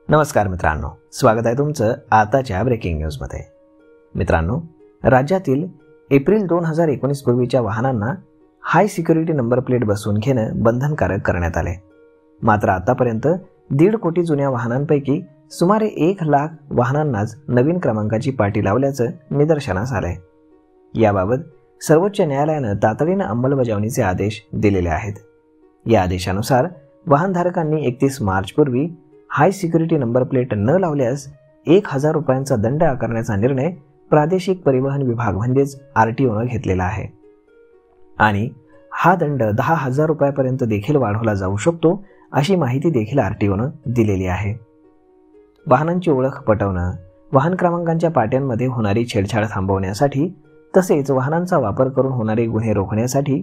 नमस्कार मित्रांनो, स्वागत आहे तुमचं आताच्या ब्रेकिंग न्यूजमध्ये। मित्रांनो, राज्यातील एप्रिल 2019 पूर्वीच्या वाहनांना हाय सिक्युरिटी नंबर प्लेट बसवून घेणं बंधनकारक करण्यात आले। मात्र आतापर्यंत 1.5 कोटी जुन्या वाहनांपैकी सुमारे 1 लाख वाहनांनाच नवीन क्रमांकाची पाटी लावल्याचं निदर्शनास आलंय। याबाबत सर्वोच्च न्यायालयानं तातडीनं अंमलबजावणीचे आदेश दिलेले आहेत। या आदेशानुसार वाहनधारकांनी 31 मार्च पूर्वी हाय सिक्युरिटी नंबर प्लेट न लावल्यास 1000 रुपयांचा दंड आकारण्याचा निर्णय प्रादेशिक परिवहन विभाग म्हणजेच आरटीओनं घेतलेला आहे आणि हा दंड 10,000 रुपयापर्यंत देखील वाढवला जाऊ शकतो अशी माहिती देखील आरटीओनं दिलेली आहे। वाहनांची ओळख पटवणं, वाहन क्रमांकांच्या पाट्यांमध्ये होणारी छेडछाड थांबवण्यासाठी तसेच वाहनांचा वापर करून होणारे गुन्हे रोखण्यासाठी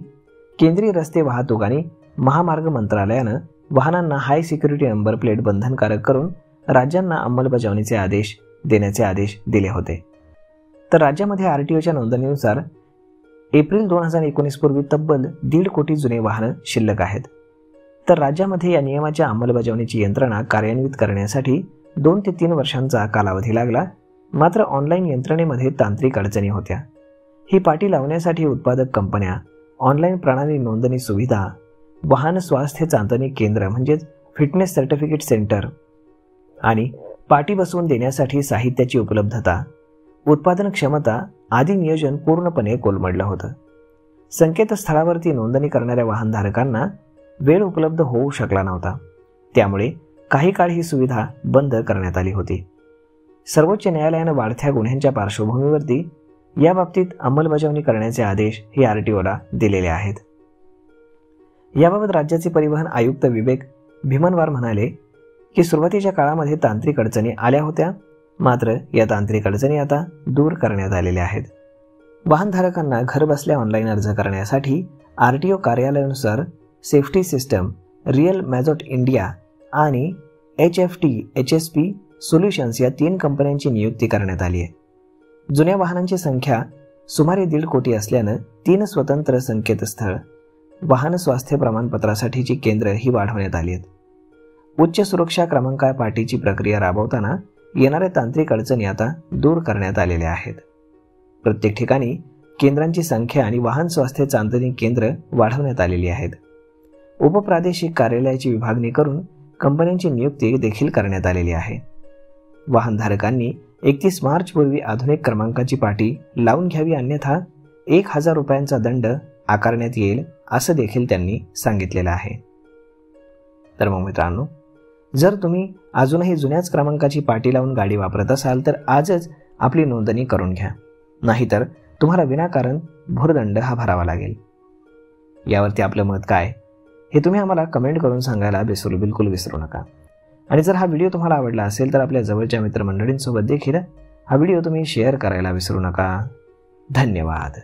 केंद्रीय रस्ते वाहतूक आणि महामार्ग मंत्रालयानं वाहनांना हाय सिक्युरिटी नंबर प्लेट बंधनकारक करून राज्यांना अंमलबजावणीचे आदेश देण्याचे आदेश दिले होते। तर राज्यामध्ये आरटीओच्या नोंदणीनुसार एप्रिल 2019 पूर्वी तब्बल 1.5 कोटी जुने वाहनं शिल्लक आहेत। तर राज्यामध्ये या नियमाच्या अंमलबजावणीची यंत्रणा कार्यान्वित करण्यासाठी 2 ते 3 वर्षांचा कालावधी लागला। मात्र ऑनलाईन यंत्रणेमध्ये तांत्रिक अडचणी होत्या। ही पाटी लावण्यासाठी उत्पादक कंपन्या, ऑनलाईन प्रणाली नोंदणी सुविधा, वाहन स्वास्थ्य चाचणी केंद्र म्हणजेच फिटनेस सर्टिफिकेट सेंटर आणि पाटी बसवून देण्यासाठी साहित्याची उपलब्धता, उत्पादन क्षमता आदी नियोजन पूर्णपणे कोलमडलं होतं। संकेतस्थळावरती नोंदणी करणाऱ्या वाहनधारकांना वेळ उपलब्ध होऊ शकला नव्हता, त्यामुळे काही काळ ही सुविधा बंद करण्यात आली होती। सर्वोच्च न्यायालयानं वाढत्या गुन्ह्यांच्या पार्श्वभूमीवरती याबाबतीत अंमलबजावणी करण्याचे आदेश हे आरटीओला दिलेले आहेत। याबाबत राज्याचे परिवहन आयुक्त विवेक भीमनवार म्हणाले की सुरुवातीच्या काळामध्ये तांत्रिक अडचणी आल्या होत्या, मात्र या तांत्रिक अडचणी आता दूर करण्यात आलेल्या आहेत। वाहनधारकांना घरबसल्या ऑनलाईन अर्ज करण्यासाठी आरटीओ कार्यालयानुसार safety system, Real Mazon India आणि HFT सोल्युशन्स या 3 कंपन्यांची नियुक्ती करण्यात आली आहे। जुन्या वाहनांची संख्या सुमारे 1.5 कोटी असल्यानं 3 स्वतंत्र संकेतस्थळ, वाहन स्वास्थ्य प्रमाणपत्रासाठीची केंद्र ही वाढवण्यात आली आहेत। उच्च सुरक्षा क्रमांक पाटीची प्रक्रिया राबवताना येणाऱ्या तांत्रिक अडचणी आता दूर करण्यात आलेल्या आहेत। प्रत्येक ठिकाणी केंद्रांची संख्या आणि वाहन स्वास्थ्य चाचणी केंद्र वाढवण्यात आलेली आहेत। उपप्रादेशिक कार्यालयाची विभागणी करून कंपन्यांची नियुक्ती देखील करण्यात आलेली आहे। वाहनधारकांनी 31 मार्च पूर्वी आधुनिक क्रमांकाची पाटी लावून घ्यावी, अन्यथा 1000 रुपयांचा दंड आकारण्यात येईल असं देखील त्यांनी सांगितलेलं आहे। तर मग मित्रांनो, जर तुम्ही अजूनही जुन्याच क्रमांकाची पाटी लावून गाडी वापरत असाल तर आजच आपली नोंदणी करून घ्या, नाहीतर तुम्हाला विनाकारण भुर्दंड हा भरावा लागेल। यावरती आपलं मत काय हे तुम्ही आम्हाला कमेंट करून सांगायला बिलकुल विसरू नका। आणि जर हा व्हिडिओ तुम्हाला आवडला असेल तर आपल्या जवळच्या मित्रमंडळींसोबत देखील हा व्हिडिओ तुम्ही शेअर करायला विसरू नका। धन्यवाद।